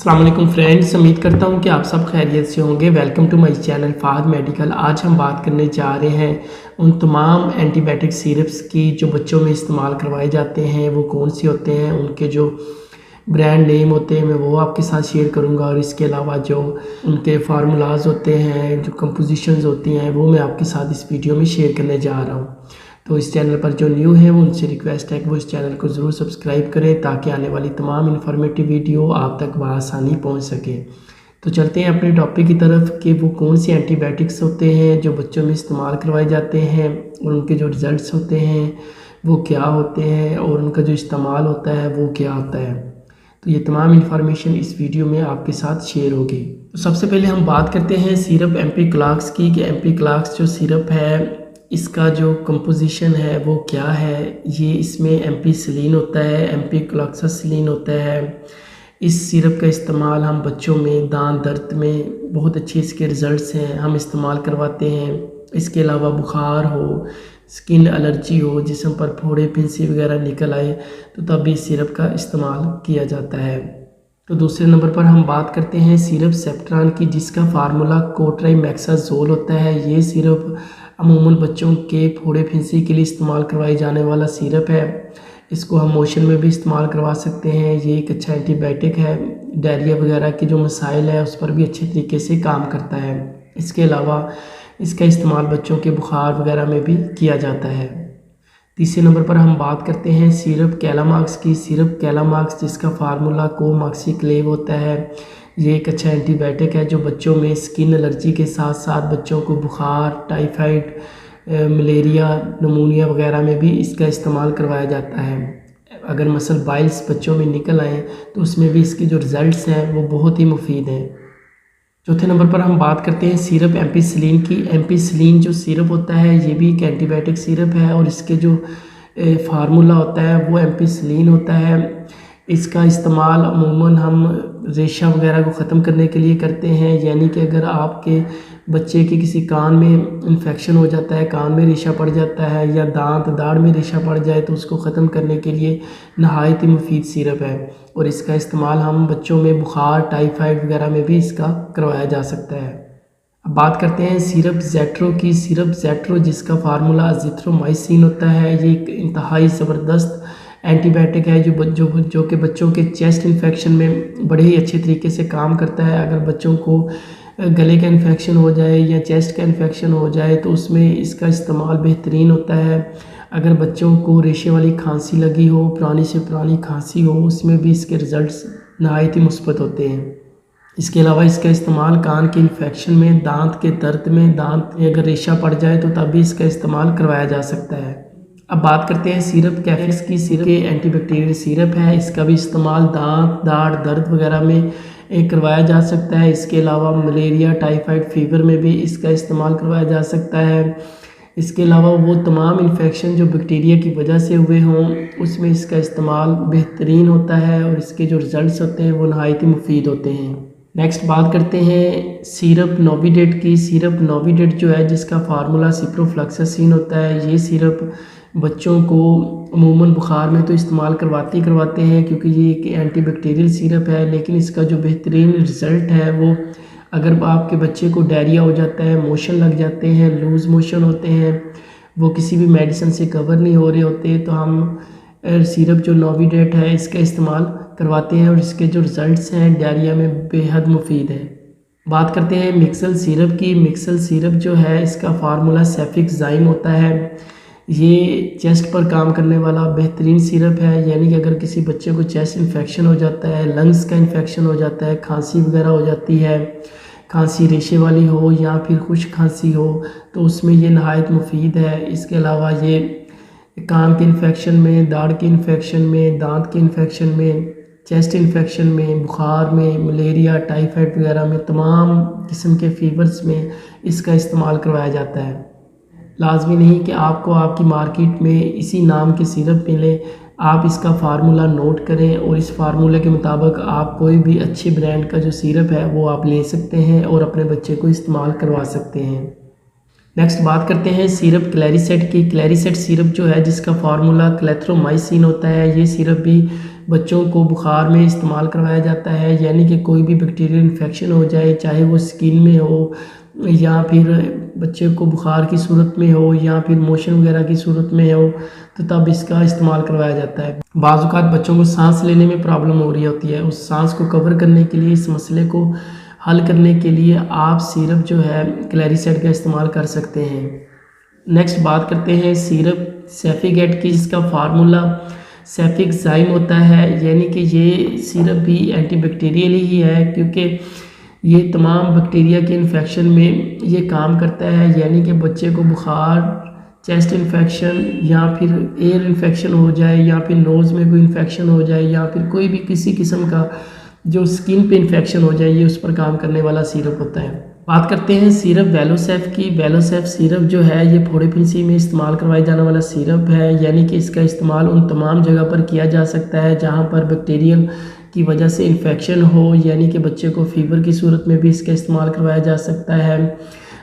अस्सलाम वालेकुम फ्रेंड्स, उम्मीद करता हूँ कि आप सब खैरियत से होंगे। Welcome to my channel Fahad medical. आज हम बात करने जा रहे हैं उन तमाम एंटीबायोटिक सिरप्स की जो बच्चों में इस्तेमाल करवाए जाते हैं। वो कौन से होते हैं, उनके जो ब्रांड नेम होते हैं मैं वो आपके साथ शेयर करूँगा, और इसके अलावा जो उनके फार्मूलाज होते हैं, जो कंपोजिशंस होती हैं, वो मैं आपके साथ इस वीडियो में शेयर करने जा रहा हूँ। तो इस चैनल पर जो न्यू है वो उनसे रिक्वेस्ट है कि वो इस चैनल को ज़रूर सब्सक्राइब करें ताकि आने वाली तमाम इन्फॉर्मेटिव वीडियो आप तक बआसानी पहुंच सके। तो चलते हैं अपने टॉपिक की तरफ कि वो कौन सी एंटीबायोटिक्स होते हैं जो बच्चों में इस्तेमाल करवाए जाते हैं, और उनके जो रिज़ल्ट्स होते हैं वो क्या होते हैं, और उनका जो इस्तेमाल होता है वो क्या होता है। तो ये तमाम इन्फॉर्मेशन इस वीडियो में आपके साथ शेयर होगी। तो सबसे पहले हम बात करते हैं सिरप एम्पीक्लॉक्स की, कि एम्पीक्लॉक्स जो सिरप है इसका जो कंपोजिशन है वो क्या है। ये इसमें एम्पीसिलिन होता है, एम्पीक्लॉक्सासिलिन होता है। इस सिरप का इस्तेमाल हम बच्चों में दांत दर्द में बहुत अच्छे इसके रिज़ल्ट्स हैं, हम इस्तेमाल करवाते हैं। इसके अलावा बुखार हो, स्किन एलर्जी हो, जिस्म पर फोड़े फिंसी वगैरह निकल आए तो तब भी इस सिरप का इस्तेमाल किया जाता है। तो दूसरे नंबर पर हम बात करते हैं सिरप सेप्ट्रान की, जिसका फार्मूला कोट्राइमेक्साजोल होता है। ये सिरप अमूमन बच्चों के फोड़े फिंसी के लिए इस्तेमाल करवाई जाने वाला सिरप है। इसको हम मोशन में भी इस्तेमाल करवा सकते हैं। ये एक अच्छा एंटीबायोटिक है। डायरिया वगैरह की जो मसाइल है उस पर भी अच्छे तरीके से काम करता है। इसके अलावा इसका इस्तेमाल बच्चों के बुखार वगैरह में भी किया जाता है। तीसरे नंबर पर हम बात करते हैं सिरप कैलामाक्स की। सिरप कैलामाक्स जिसका फार्मूला कोमॉक्सीक्लेव होता है। ये एक अच्छा एंटीबायोटिक है जो बच्चों में स्किन एलर्जी के साथ साथ बच्चों को बुखार, टाइफाइड, मलेरिया, नमूनिया वगैरह में भी इसका इस्तेमाल करवाया जाता है। अगर मसल बाइल्स बच्चों में निकल आएँ तो उसमें भी इसके जो रिज़ल्ट्स हैं वो बहुत ही मुफीद हैं। चौथे नंबर पर हम बात करते हैं सिरप एम्पीसिलिन की। एम्पीसिलिन जो सिरप होता है ये भी एक एंटीबायोटिक सिरप है, और इसके जो फार्मूला होता है वो एम्पीसिलिन होता है। इसका इस्तेमाल अमूमन हम रेशा वगैरह को ख़त्म करने के लिए करते हैं, यानी कि अगर आपके बच्चे के किसी कान में इन्फेक्शन हो जाता है, कान में रेशा पड़ जाता है, या दाढ़ में रेशा पड़ जाए तो उसको ख़त्म करने के लिए नहायत ही मुफीद सिरप है। और इसका इस्तेमाल हम बच्चों में बुखार, टाइफाइड वगैरह में भी इसका करवाया जा सकता है। अब बात करते हैं सिरप ज़ेट्रो की। सिरप ज़ेट्रो जिसका फार्मूला अज़िथ्रोमाइसिन होता है, ये एक इंतहाई ज़बरदस्त एंटीबायोटिक है जो कि बच्चों के चेस्ट इन्फेक्शन में बड़े ही अच्छे तरीके से काम करता है। अगर बच्चों को गले का इन्फेक्शन हो जाए या चेस्ट का इन्फेक्शन हो जाए तो उसमें इसका इस्तेमाल बेहतरीन होता है। अगर बच्चों को रेशे वाली खांसी लगी हो, पुरानी से पुरानी खांसी हो, उसमें भी इसके रिज़ल्ट्स नहायत ही मुस्बत होते हैं। इसके अलावा इसका इस्तेमाल कान के इन्फेक्शन में, दांत के दर्द में, दांत में अगर रेशा पड़ जाए तो तब भी इसका इस्तेमाल करवाया जा सकता है। अब बात करते हैं सिरप कैफिस की। सिरप के एंटीबैक्टीरियल सिरप है, इसका भी इस्तेमाल दांत, दाढ़ दर्द वगैरह में करवाया जा सकता है। इसके अलावा मलेरिया, टाइफाइड फीवर में भी इसका इस्तेमाल करवाया जा सकता है। इसके अलावा वो तमाम इन्फेक्शन जो बैक्टीरिया की वजह से हुए हों उसमें इसका इस्तेमाल बेहतरीन होता है, और इसके जो रिज़ल्ट्स होते हैं वो नहायत ही मुफीद होते हैं। नेक्स्ट बात करते हैं सिरप नोविडेट की। सिरप नोविडेट जो है जिसका फार्मूला सिप्रोफ्लॉक्सासिन होता है। ये सिरप बच्चों को अमूमन बुखार में तो इस्तेमाल करवाते हैं क्योंकि ये एक एंटीबैक्टीरियल सिरप है, लेकिन इसका जो बेहतरीन रिज़ल्ट है वो अगर आपके बच्चे को डायरिया हो जाता है, मोशन लग जाते हैं, लूज़ मोशन होते हैं, वो किसी भी मेडिसिन से कवर नहीं हो रहे होते, तो हम सिरप जो नोविडेट है इसका इस्तेमाल करवाते हैं, और इसके जो रिज़ल्ट्स हैं डायरिया में बेहद मुफीद हैं। बात करते हैं मिक्सल सिरप की। मिक्सल सिरप जो है इसका फार्मूला सेफिक्साइम होता है। ये चेस्ट पर काम करने वाला बेहतरीन सिरप है, यानी कि अगर किसी बच्चे को चेस्ट इन्फेक्शन हो जाता है, लंग्स का इन्फेक्शन हो जाता है, खांसी वगैरह हो जाती है, खांसी रेशे वाली हो या फिर खुश्क खांसी हो, तो उसमें ये नहायत मुफीद है। इसके अलावा ये कान के इन्फेक्शन में, दाढ़ के इन्फेक्शन में, दांत के इन्फेक्शन में, चेस्ट इन्फेक्शन में, बुखार में, मलेरिया, टाइफाइड वगैरह में, तमाम किस्म के फीवर्स में इसका इस्तेमाल करवाया जाता है। लाजमी नहीं कि आपको आपकी मार्केट में इसी नाम के सिरप मिले, आप इसका फार्मूला नोट करें और इस फार्मूले के मुताबिक आप कोई भी अच्छे ब्रांड का जो सिरप है वो आप ले सकते हैं और अपने बच्चे को इस्तेमाल करवा सकते हैं। नेक्स्ट बात करते हैं सिरप क्लैरिसेट की। क्लैरिसेट सिरप जो है जिसका फार्मूला क्लेथ्रोमाइसिन होता है, ये सिरप भी बच्चों को बुखार में इस्तेमाल करवाया जाता है, यानी कि कोई भी बैक्टीरियल इन्फेक्शन हो जाए, चाहे वो स्किन में हो या फिर बच्चे को बुखार की सूरत में हो या फिर मोशन वगैरह की सूरत में हो, तो तब इसका इस्तेमाल करवाया जाता है। बाज़ औक़ात बच्चों को सांस लेने में प्रॉब्लम हो रही होती है, उस सांस को कवर करने के लिए, इस मसले को हल करने के लिए आप सिरप जो है क्लैरिसेट का इस्तेमाल कर सकते हैं। नेक्स्ट बात करते हैं सिरप सेफिगेट की, जिसका फार्मूला सेफिक्साइम होता है, यानी कि ये सिरप भी एंटीबैक्टीरियल ही है, क्योंकि ये तमाम बैक्टीरिया के इन्फेक्शन में ये काम करता है। यानी कि बच्चे को बुखार, चेस्ट इन्फेक्शन या फिर एयर इन्फेक्शन हो जाए या फिर नोज़ में कोई इन्फेक्शन हो जाए या फिर कोई भी किसी किस्म का जो स्किन पे इन्फेक्शन हो जाए, ये उस पर काम करने वाला सिरप होता है। बात करते हैं सिरप वेलोसेफ की। वेलोसेफ सिरप जो है ये फोड़े फिंसी में इस्तेमाल करवाए जाने वाला सिरप है, यानी कि इसका इस्तेमाल उन तमाम जगह पर किया जा सकता है जहाँ पर बैक्टीरियल की वजह से इन्फेक्शन हो, यानी कि बच्चे को फ़ीवर की सूरत में भी इसका इस्तेमाल करवाया जा सकता है।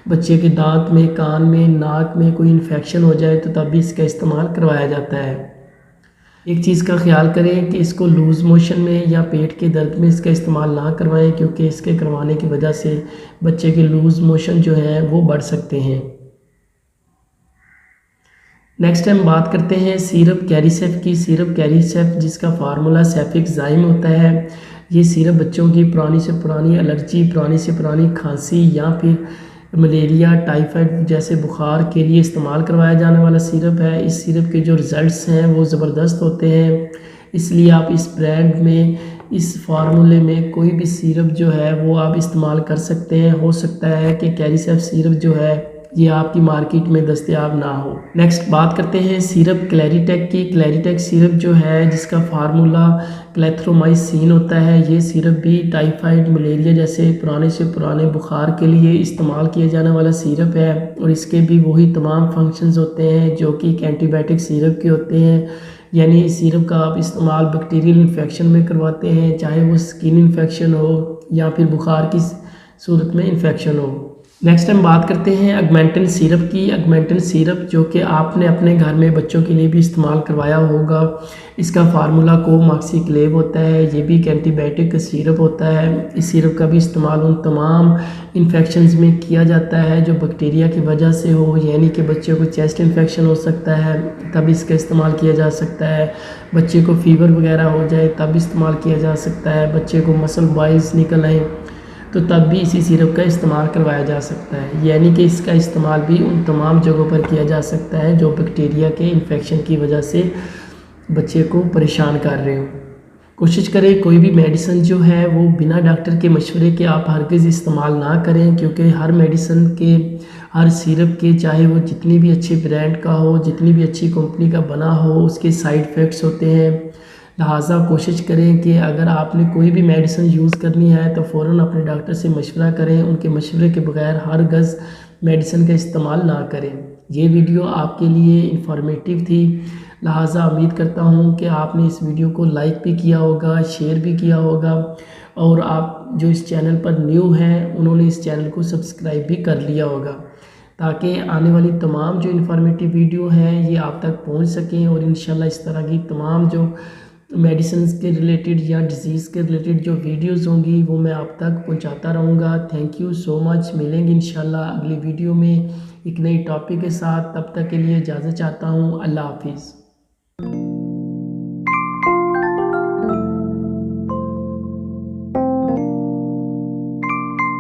बच्चे के दांत में, कान में, नाक में कोई इन्फेक्शन हो जाए तो तब भी इसका इस्तेमाल करवाया जाता है। एक चीज़ का ख्याल करें कि इसको लूज़ मोशन में या पेट के दर्द में इसका इस्तेमाल ना करवाएं, क्योंकि इसके करवाने की वजह से बच्चे के लूज़ मोशन जो है वो बढ़ सकते हैं। नेक्स्ट हम बात करते हैं सिरप कैरिसेफ की। सिरप कैरिसेफ जिसका फार्मूला सेफिक्साइम होता है, ये सिरप बच्चों की पुरानी से पुरानी एलर्जी, पुरानी से पुरानी खांसी या फिर मलेरिया, टाइफाइड जैसे बुखार के लिए इस्तेमाल करवाया जाने वाला सिरप है। इस सिरप के जो रिज़ल्ट्स हैं वो ज़बरदस्त होते हैं, इसलिए आप इस ब्रांड में, इस फार्मूले में कोई भी सिरप जो है वो आप इस्तेमाल कर सकते हैं। हो सकता है कि कैरिसेफ सिरप जो है ये आपकी मार्केट में दस्तयाब ना हो। नेक्स्ट बात करते हैं सिरप क्लैरिटेक की। क्लैरिटेक सिरप जो है जिसका फार्मूला क्लेथ्रोमाइसिन होता है, ये सिरप भी टाइफाइड, मलेरिया जैसे पुराने से पुराने बुखार के लिए इस्तेमाल किया जाने वाला सिरप है, और इसके भी वही तमाम फंक्शंस होते हैं जो कि एक एंटीबायोटिक सिरप के होते हैं। यानी इस सिरप का आप इस्तेमाल बैक्टीरियल इन्फेक्शन में करवाते हैं, चाहे वो स्किन इन्फेक्शन हो या फिर बुखार की सूरत में इन्फेक्शन हो। नेक्स्ट हम बात करते हैं अगमेंटिन सिरप की। अगमेंटिन सिरप जो कि आपने अपने घर में बच्चों के लिए भी इस्तेमाल करवाया होगा, इसका फार्मूला कोमॉक्सीक्लेव होता है, ये भी एक एंटीबायोटिक सिरप होता है। इस सिरप का भी इस्तेमाल उन तमाम इन्फेक्शंस में किया जाता है जो बैक्टीरिया की वजह से हो, यानी कि बच्चों को चेस्ट इन्फेक्शन हो सकता है तब इसका इस्तेमाल किया जा सकता है, बच्चे को फ़ीवर वगैरह हो जाए तब इस्तेमाल किया जा सकता है, बच्चे को मसल बॉइल्स निकल आए तो तब भी इसी सिरप का इस्तेमाल करवाया जा सकता है। यानी कि इसका इस्तेमाल भी उन तमाम जगहों पर किया जा सकता है जो बैक्टीरिया के इन्फेक्शन की वजह से बच्चे को परेशान कर रहे हो। कोशिश करें कोई भी मेडिसिन जो है वो बिना डॉक्टर के मशवरे के आप हरगिज़ इस्तेमाल ना करें, क्योंकि हर मेडिसिन के, हर सिरप के, चाहे वो जितनी भी अच्छे ब्रांड का हो, जितनी भी अच्छी कंपनी का बना हो, उसके साइड इफ़ेक्ट्स होते हैं। लिहाजा कोशिश करें कि अगर आपने कोई भी मेडिसिन यूज़ करनी है तो फ़ौरन अपने डॉक्टर से मशवरा करें, उनके मशवरे के बगैर हर गज़ मेडिसिन का इस्तेमाल ना करें। ये वीडियो आपके लिए इंफॉर्मेटिव थी, लिहाजा उम्मीद करता हूँ कि आपने इस वीडियो को लाइक भी किया होगा, शेयर भी किया होगा, और आप जो इस चैनल पर न्यू हैं उन्होंने इस चैनल को सब्सक्राइब भी कर लिया होगा, ताकि आने वाली तमाम जो इन्फॉर्मेटिव वीडियो हैं ये आप तक पहुँच सकें। और इंशाल्लाह इस तरह की तमाम जो मेडिसिन के रिलेटेड या डिज़ीज़ के रिलेटेड जो वीडियोस होंगी वो मैं आप तक पहुंचाता रहूँगा। Thank you so much. मिलेंगे इंशाल्लाह अगली वीडियो में एक नई टॉपिक के साथ। तब तक के लिए इजाज़त चाहता हूँ। अल्लाह हाफिज़।